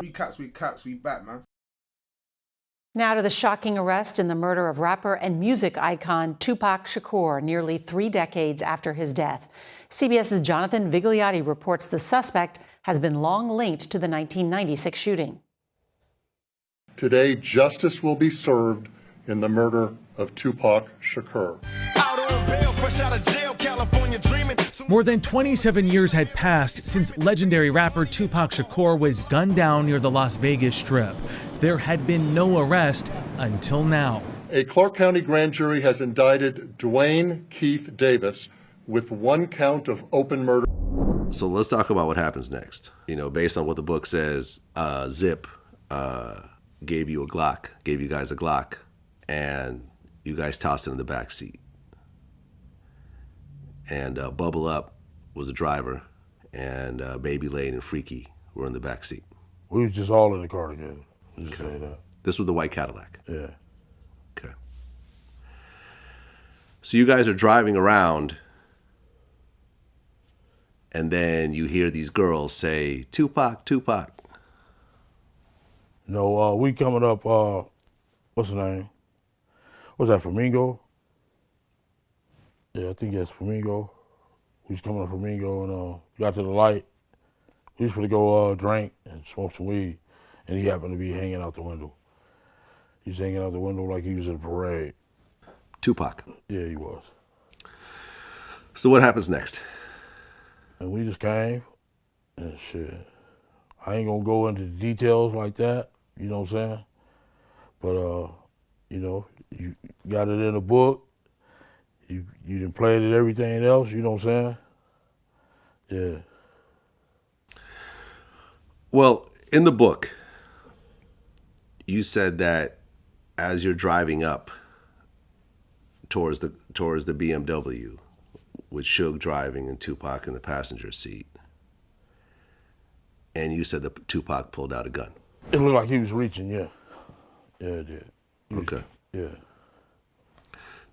We Kaps, we back, man. Now to the shocking arrest in the murder of rapper and music icon Tupac Shakur nearly 3 decades after his death. CBS's Jonathan Vigliotti reports the suspect has been long linked to the 1996 shooting. Today, justice will be served in the murder of Tupac Shakur. More than 27 years had passed since legendary rapper Tupac Shakur was gunned down near the Las Vegas Strip. There had been no arrest until now. A Clark County grand jury has indicted Dwayne Keefe Davis with 1 count of open murder. So let's talk about what happens next. You know, based on what the book says, Zip gave you guys a Glock, and you guys tossed it in the back seat. And Bubble Up was the driver, and Baby Lane and Freaky were in the back seat. We was just all in the car together. Just Okay. say that. This was the white Cadillac. Yeah. Okay. So you guys are driving around, and then you hear these girls say, "Tupac, Tupac." No, we coming up, what's the name? What's that, Flamingo? Yeah, I think that's Flamingo. We was coming up Flamingo and got to the light. We was gonna go drink and smoke some weed, and he happened to be hanging out the window. He was hanging out the window like he was in a parade. Tupac. Yeah, he was. So what happens next? And we just came, and shit. I ain't gonna go into the details like that, you know what I'm saying? But, you know, you got it in a book. You done played it, everything else, you know what I'm saying? Yeah. Well, in the book, you said that as you're driving up towards the BMW, with Suge driving and Tupac in the passenger seat, and you said that Tupac pulled out a gun. It looked like he was reaching, yeah. Yeah, it did. Okay. Yeah.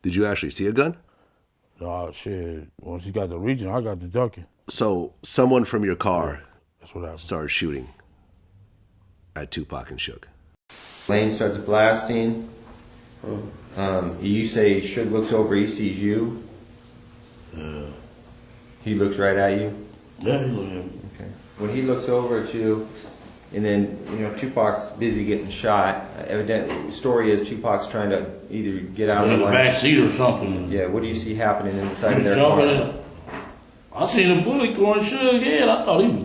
Did you actually see a gun? No, shit. Once he got the reaching, I got the ducking. So someone from your car That's what happened. started shooting at Tupac and Suge. Lane starts blasting. You say Suge looks over, he sees you. He looks right at you. Yeah, he looked at me. Okay. When he looks over at you, and then Tupac's busy getting shot. Evidently, the story is Tupac's trying to either get out In of the the back seat or something. Yeah. What do you see happening inside of their Jumping car? in. I seen a bullet going Suge's head. I thought he was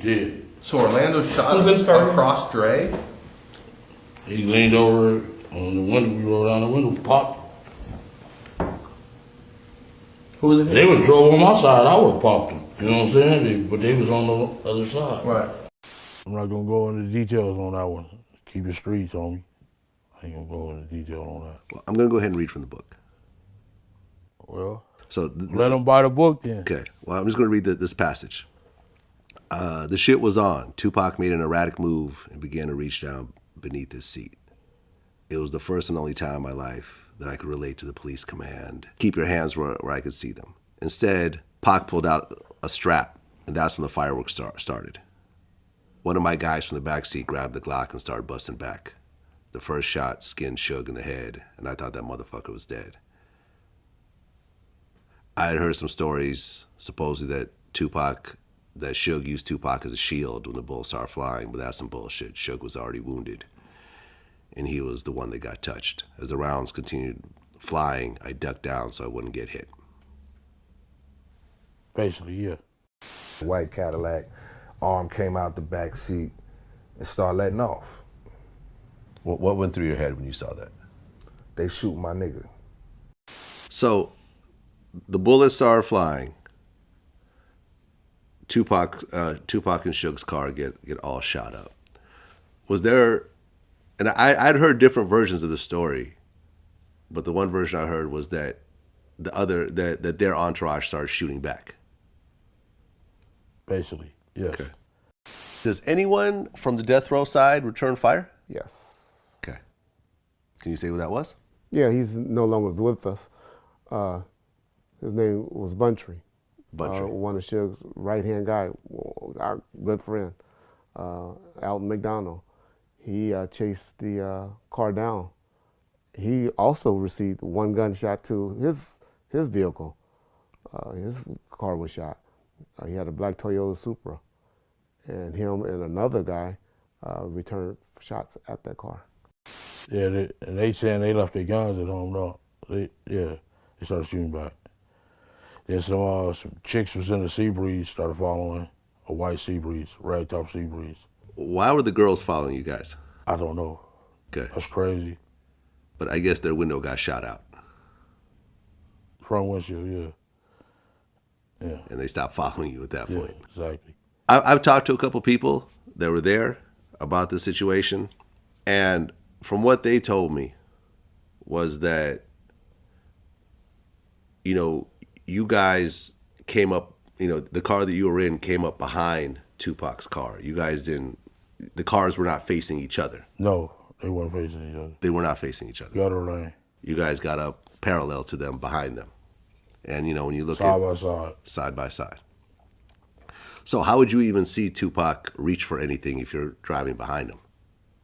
dead. So Orlando shot across Dre? He leaned over on the window. We rolled down the window, popped. Who was it? They would drove on my side. I would have popped them. You know what I'm saying? But they was on the other side. Right. I'm not gonna go into details on that one. Keep the streets on me. I ain't gonna go into detail on that. Well, I'm going to go ahead and read from the book. Well, So let them buy the book then. Okay. Well, I'm just going to read this passage. The shit was on. Tupac made an erratic move and began to reach down beneath his seat. It was the first and only time in my life that I could relate to the police command. Keep your hands where I could see them. Instead, Pac pulled out a strap, and that's when the fireworks started. One of my guys from the back seat grabbed the Glock and started busting back. The first shot skinned Suge in the head, and I thought that motherfucker was dead. I had heard some stories, supposedly that Suge used Tupac as a shield when the bullets started flying, but that's some bullshit. Suge was already wounded, and he was the one that got touched. As the rounds continued flying, I ducked down so I wouldn't get hit. Basically, yeah. White Cadillac, arm came out the back seat and started letting off. What went through your head when you saw that? They shoot my nigga. So the bullets started flying. Tupac and Suge's car get all shot up. Was there, and I'd heard different versions of the story, but the one version I heard was that that their entourage started shooting back. Basically, yes. Okay. Does anyone from the death row side return fire? Yes. Okay. Can you say who that was? Yeah, he's no longer with us. His name was Buntry. Buntry. One of Suge's right-hand guy, our good friend. Alton McDonald. He chased the car down. He also received one gunshot to his vehicle. His car was shot. He had a black Toyota Supra, and him and another guy returned shots at that car. Yeah, they saying they left their guns at home, though. They started shooting back. Then some chicks was in the sea breeze, started following, a white sea breeze, ragtop sea breeze. Why were the girls following you guys? I don't know. Okay. That's crazy. But I guess their window got shot out. Front windshield, yeah. Yeah. And they stopped following you at that point. Exactly. I've talked to a couple people that were there about the situation, and from what they told me was that, you know, you guys came up, you know, the car that you were in came up behind Tupac's car. You guys didn't, the cars were not facing each other. No, they weren't facing each other. They were not facing each other. Gutter lane. You guys got up parallel to them, behind them. And, you know, when you look side by side. Side by side. So how would you even see Tupac reach for anything if you're driving behind him?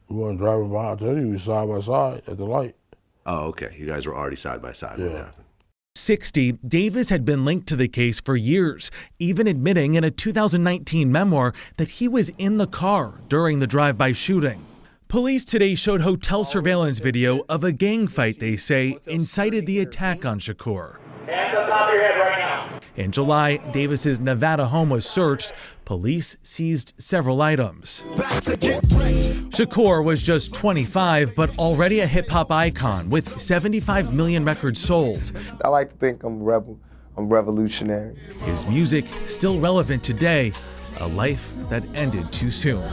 We weren't driving behind. I tell you, we were side by side at the light. Oh, okay. You guys were already side by side when it happened. 60, Davis had been linked to the case for years, even admitting in a 2019 memoir that he was in the car during the drive-by shooting. Police today showed hotel surveillance video of a gang fight they say incited the attack on Shakur. Hands on top of your head right now. In July, Davis's Nevada home was searched. Police seized several items. Shakur was just 25, but already a hip-hop icon with 75 million records sold. I like to think I'm revolutionary. His music still relevant today, a life that ended too soon.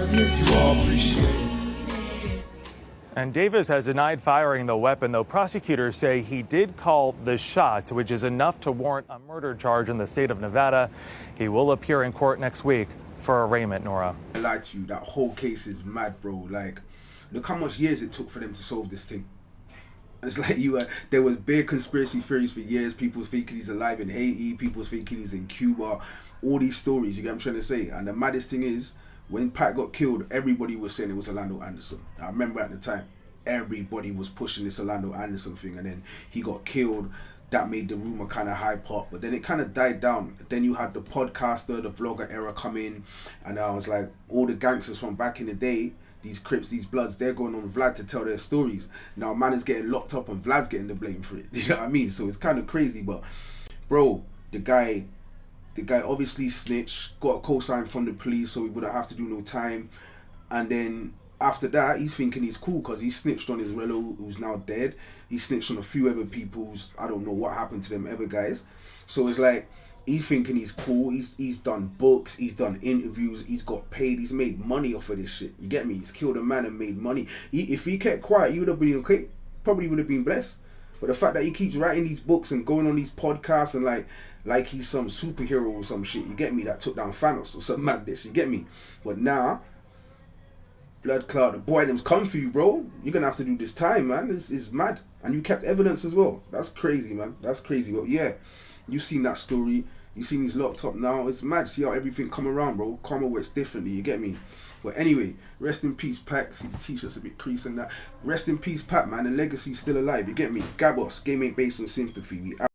And Davis has denied firing the weapon, though prosecutors say he did call the shots, which is enough to warrant a murder charge in the state of Nevada. He will appear in court next week for arraignment, Nora. I lie to you, that whole case is mad, bro. Like, look how much years it took for them to solve this thing. And it's like there was big conspiracy theories for years. People was thinking he's alive in Haiti. People was thinking he's in Cuba. All these stories, you get what I'm trying to say? And the maddest thing is, when Pat got killed, everybody was saying it was Orlando Anderson. I remember at the time, everybody was pushing this Orlando Anderson thing, and then he got killed. That made the rumor kind of hype up, but then it kind of died down. Then you had the podcaster, the vlogger era come in, and I was like, all the gangsters from back in the day, these Crips, these Bloods, they're going on Vlad to tell their stories. Now man is getting locked up and Vlad's getting the blame for it. You know what I mean? So it's kind of crazy, but bro, the guy obviously snitched, got a cosign from the police so he wouldn't have to do no time. And then after that, he's thinking he's cool because he snitched on his relo, who's now dead. He snitched on a few other people who's, I don't know what happened to them other guys. So it's like, he's thinking he's cool. He's done books, he's done interviews, he's got paid, he's made money off of this shit. You get me? He's killed a man and made money. If he kept quiet, he would have been okay. Probably would have been blessed. But the fact that he keeps writing these books and going on these podcasts and like he's some superhero or some shit, you get me, that took down Thanos or some madness, you get me? But now, blood clot, the boy them's come for you, bro. You're gonna have to do this time, man. This is mad. And you kept evidence as well. That's crazy, man. That's crazy. But yeah, you seen that story. You seen he's locked up now. It's mad. See how everything come around, bro. Karma works differently, you get me? But anyway, rest in peace, Pac. See the t-shirt's a bit creased and that. Rest in peace, Pac, man. The legacy's still alive, you get me? Gabos, game ain't based on sympathy. We out.